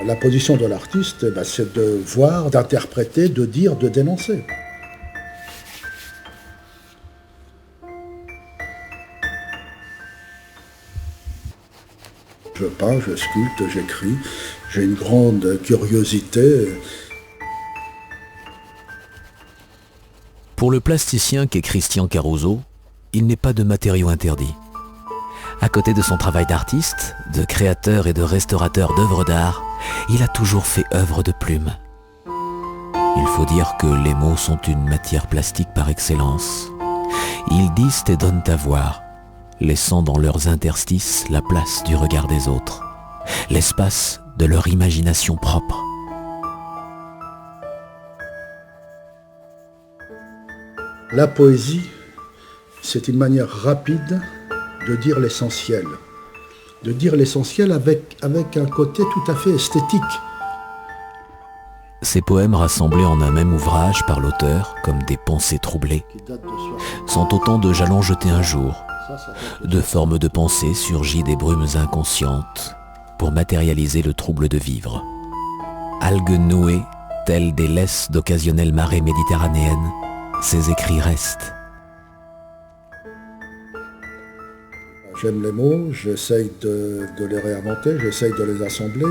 La position de l'artiste, c'est de voir, d'interpréter, de dire, de dénoncer. Je peins, je sculpte, j'écris, j'ai une grande curiosité. Pour le plasticien qu'est Christian Caruso, il n'est pas de matériau interdit. À côté de son travail d'artiste, de créateur et de restaurateur d'œuvres d'art, il a toujours fait œuvre de plume. Il faut dire que les mots sont une matière plastique par excellence. Ils disent et donnent à voir, laissant dans leurs interstices la place du regard des autres, l'espace de leur imagination propre. La poésie, c'est une manière rapide de dire l'essentiel. De dire l'essentiel avec un côté tout à fait esthétique. Ces poèmes rassemblés en un même ouvrage par l'auteur, comme des pensées troublées, sont autant de jalons jetés un jour, de formes de pensée surgies des brumes inconscientes, pour matérialiser le trouble de vivre. Algues nouées, telles des laisses d'occasionnelles marées méditerranéennes, ces écrits restent. J'aime les mots, j'essaye de les réinventer, j'essaye de les assembler.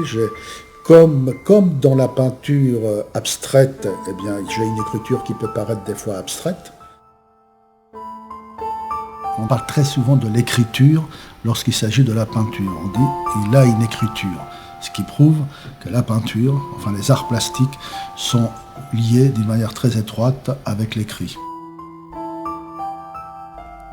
Comme dans la peinture abstraite, eh bien, j'ai une écriture qui peut paraître des fois abstraite. On parle très souvent de l'écriture lorsqu'il s'agit de la peinture. On dit il a une écriture, ce qui prouve que la peinture, enfin les arts plastiques, sont liés d'une manière très étroite avec l'écrit.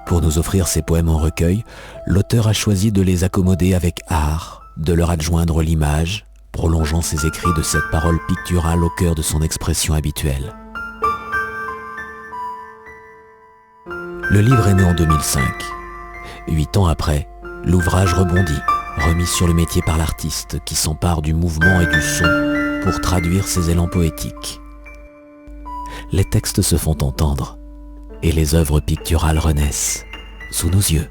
Pour nous offrir ces poèmes en recueil, l'auteur a choisi de les accommoder avec art, de leur adjoindre l'image, prolongeant ses écrits de cette parole picturale au cœur de son expression habituelle. Le livre est né en 2005. 8 ans après, l'ouvrage rebondit, remis sur le métier par l'artiste qui s'empare du mouvement et du son pour traduire ses élans poétiques. Les textes se font entendre et les œuvres picturales renaissent sous nos yeux.